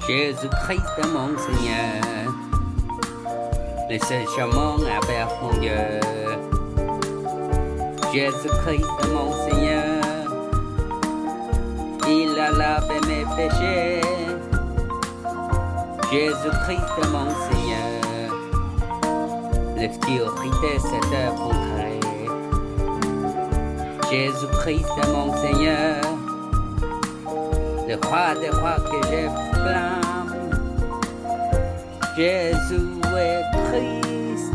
Jésus-Christ est mon Seigneur, le seul chemin vers mon Dieu. Jésus-Christ est mon Seigneur, il a lavé mes péchés. Jésus-Christ est mon Seigneur, l'obscurité s'est effondrée. Jésus-Christ est mon Seigneur, le roi des rois que je blâme. Jésus est Christ.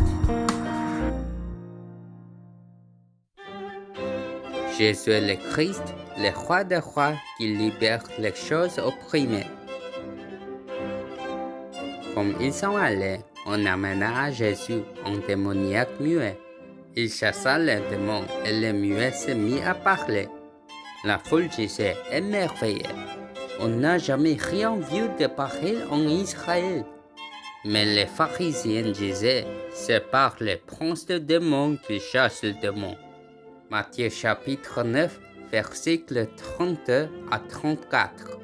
Jésus est le Christ, le roi des rois qui libère les choses opprimées. Comme ils sont allés, on amena à Jésus un démoniaque muet. Il chassa les démons et le muet se mit à parler. La foule disait émerveillée: on n'a jamais rien vu de pareil en Israël. Mais les pharisiens disaient: c'est par les princes de démons qu'il chasse le démon. Matthieu chapitre 9, versets 32 à 34.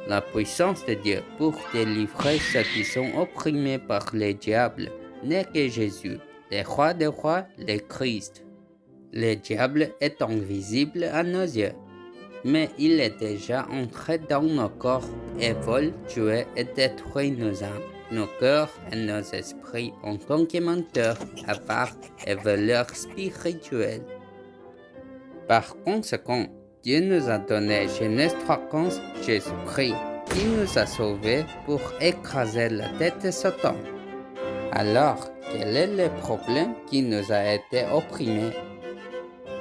La puissance de Dieu pour délivrer ceux qui sont opprimés par le diable n'est que Jésus, le roi des rois, le Christ. Le diable est invisible à nos yeux, mais il est déjà entré dans nos corps et vole, tue et détruit nos âmes, nos cœurs et nos esprits en tant que menteurs, avares et voleurs spirituels. Par conséquent, Dieu nous a donné Genèse 3:15, Jésus-Christ, qui nous a sauvés pour écraser la tête de Satan. Alors, quel est le problème qui nous a été opprimé?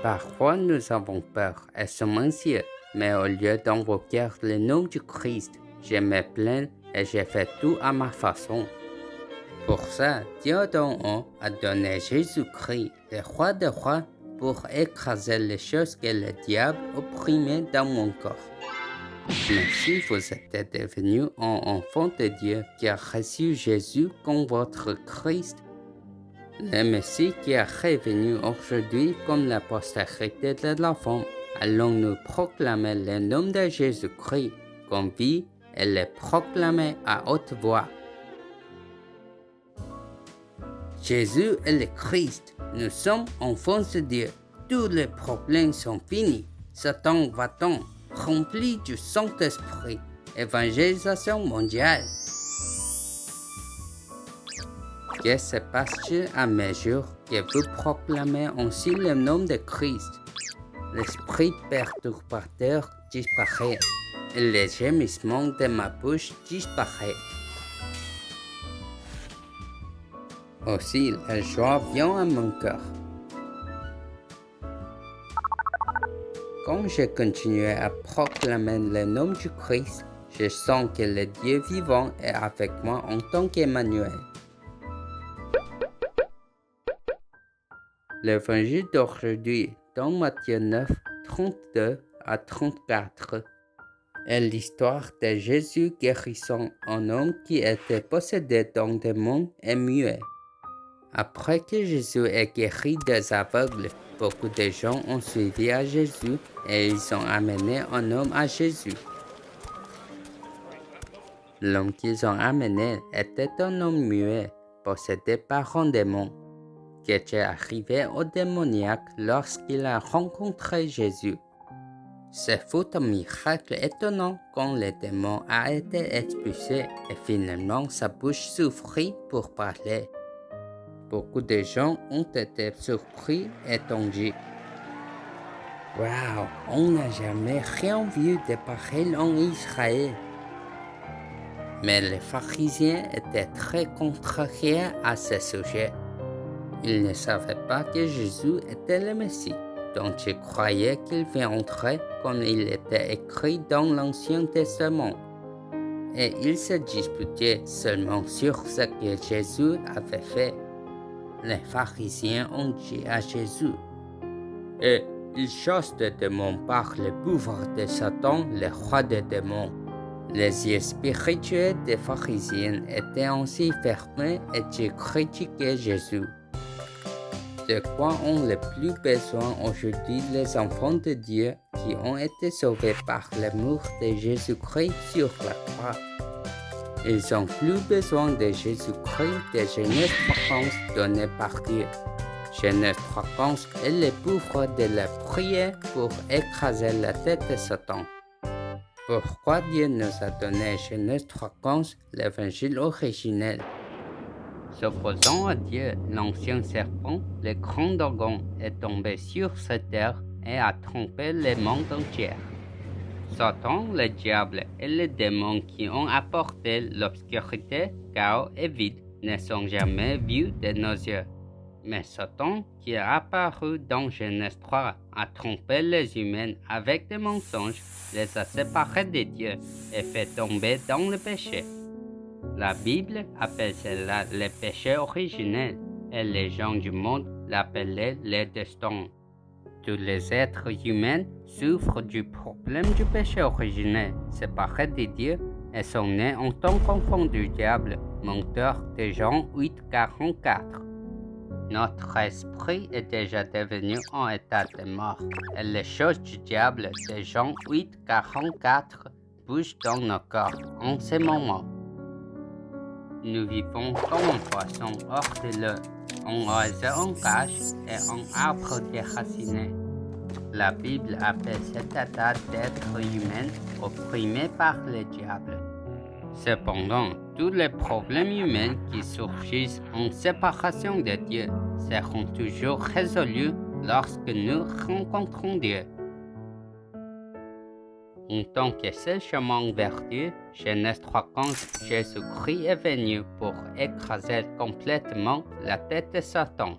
Parfois, nous avons peur et sommes anxieux, mais au lieu d'invoquer le nom du Christ, je me plains et je fais tout à ma façon. Pour ça, Dieu d'en haut a donné Jésus-Christ, le roi des rois, pour écraser les choses que le diable opprimait dans mon corps. Mais si vous êtes devenu un enfant de Dieu qui a reçu Jésus comme votre Christ, le Messie qui est revenu aujourd'hui comme la postérité de la femme, allons-nous proclamer le nom de Jésus-Christ comme vie et le proclamer à haute voix. Jésus est le Christ, nous sommes enfants de Dieu, tous les problèmes sont finis, Satan va-t-en, rempli du Saint-Esprit, évangélisation mondiale. Que se passe-t-il à mesure que vous proclamez ainsi le nom de Christ? L'esprit perturbateur disparaît et le gémissement de ma bouche disparaît. Aussi, la joie vient à mon cœur. Quand je continue à proclamer le nom du Christ, je sens que le Dieu vivant est avec moi en tant qu'Emmanuel. L'évangile d'aujourd'hui, dans Matthieu 9, 32 à 34, est l'histoire de Jésus guérissant un homme qui était possédé d'un démon et muet. Après que Jésus ait guéri des aveugles, beaucoup de gens ont suivi à Jésus et ils ont amené un homme à Jésus. L'homme qu'ils ont amené était un homme muet, possédé par un démon, qui était arrivé au démoniaque lorsqu'il a rencontré Jésus. Ce fut un miracle étonnant quand le démon a été expulsé et finalement sa bouche s'ouvrit pour parler. Beaucoup de gens ont été surpris et ont dit: Waouh, on n'a jamais rien vu de pareil en Israël. Mais les pharisiens étaient très contrariés à ce sujet. Ils ne savaient pas que Jésus était le Messie, dont ils croyaient qu'il viendrait comme il était écrit dans l'Ancien Testament. Et ils se disputaient seulement sur ce que Jésus avait fait. Les pharisiens ont dit à Jésus: Et il chasse des démons par le pouvoir de Satan, le roi des démons. Les yeux spirituels des pharisiens étaient ainsi fermés et ils critiquaient Jésus. De quoi ont le plus besoin aujourd'hui les enfants de Dieu qui ont été sauvés par l'amour de Jésus-Christ sur la croix? Ils ont plus besoin de Jésus-Christ de Genèse 3:11 donné par Dieu. Genèse 3:11 est le pouvoir de la prière pour écraser la tête de Satan. Pourquoi Dieu nous a donné Genèse 3:11, l'évangile originel? S'opposant à Dieu, l'ancien serpent, le grand dragon, est tombé sur cette terre et a trompé le monde entier. Satan, le diable et les démons qui ont apporté l'obscurité, chaos et vide ne sont jamais vus de nos yeux. Mais Satan, qui est apparu dans Genèse 3, a trompé les humains avec des mensonges, les a séparés de Dieu et fait tomber dans le péché. La Bible appelle cela le péché originel et les gens du monde l'appelaient le destin. Tous les êtres humains souffrent du problème du péché originel, séparés de Dieu, et sont nés en tant qu'enfants du diable, menteur de Jean 8:44. Notre esprit est déjà devenu en état de mort, et les choses du diable de Jean 8:44 bougent dans nos corps en ce moment. Nous vivons comme un poisson hors de l'eau, un oiseau en cage et un arbre déraciné. La Bible appelle cet état d'être humain opprimé par le diable. Cependant, tous les problèmes humains qui surgissent en séparation de Dieu seront toujours résolus lorsque nous rencontrons Dieu. En tant que seul chemin vers Dieu, Genèse 3:15, Jésus-Christ est venu pour écraser complètement la tête de Satan.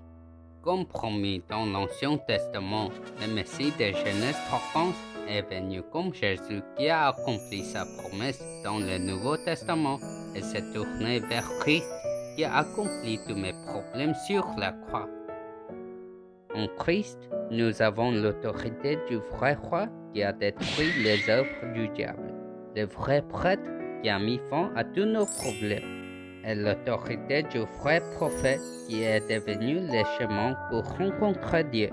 Comme promis dans l'Ancien Testament, le Messie de Genèse 3:15 est venu comme Jésus qui a accompli sa promesse dans le Nouveau Testament et s'est tourné vers Christ qui a accompli tous mes problèmes sur la croix. En Christ, nous avons l'autorité du vrai roi qui a détruit les œuvres du diable, le vrai prêtre qui a mis fin à tous nos problèmes, et l'autorité du vrai prophète qui est devenu le chemin pour rencontrer Dieu.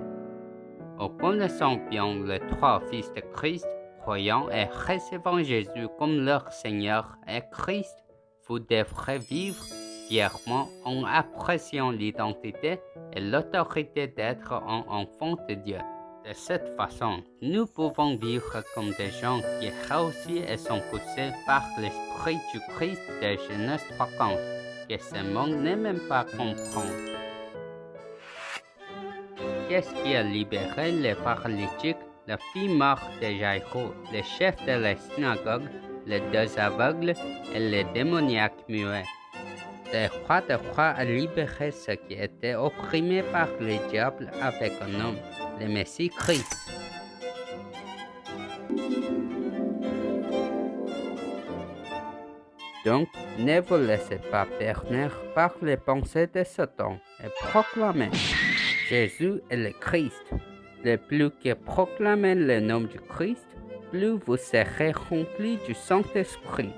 En connaissant bien les trois fils de Christ, croyant et recevant Jésus comme leur Seigneur et Christ, vous devrez vivre fièrement en appréciant l'identité et l'autorité d'être un enfant de Dieu. De cette façon, nous pouvons vivre comme des gens qui réussissent et sont poussés par l'Esprit du Christ de Genèse 3:15, que ce monde n'est même pas comprendre. Qu'est-ce qui a libéré les paralytiques, la fille morte de Jaïro, le chef de la synagogue, les deux aveugles et les démoniaques muets? Le roi des rois a libéré ceux qui étaient opprimés par le diable avec un homme, le Messie Christ. Donc, ne vous laissez pas berner par les pensées de Satan et proclamez: Jésus est le Christ. Le plus que proclamez le nom du Christ, plus vous serez remplis du Saint-Esprit.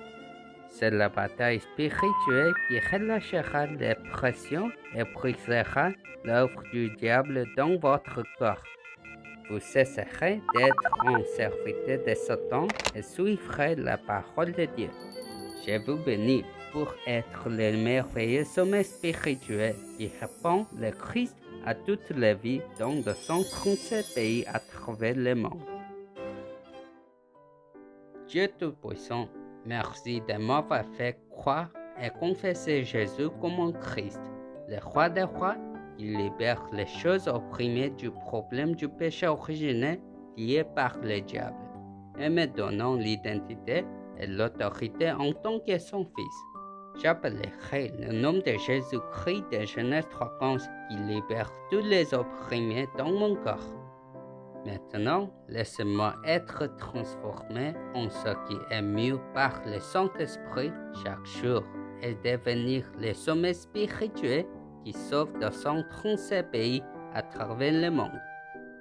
C'est la bataille spirituelle qui relâchera les pressions et brisera l'œuvre du diable dans votre corps. Vous cesserez d'être en serviteur de Satan et suivrez la parole de Dieu. Je vous bénis pour être le merveilleux sommet spirituel qui répand le Christ à toutes les vies dans 237 pays à travers le monde. Dieu Tout-Puissant, merci de m'avoir fait croire et confesser Jésus comme un Christ, le roi des rois, qui libère les choses opprimées du problème du péché originel lié par le diable, et me donnant l'identité et l'autorité en tant que son fils. J'appellerai le nom de Jésus-Christ de Genèse 3:15 qui libère tous les opprimés dans mon corps. Maintenant, laissez-moi être transformé en ce qui est mieux par le Saint-Esprit chaque jour et devenir le sommet spirituel qui sauve 237 pays à travers le monde.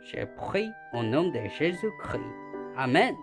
Je prie au nom de Jésus-Christ. Amen.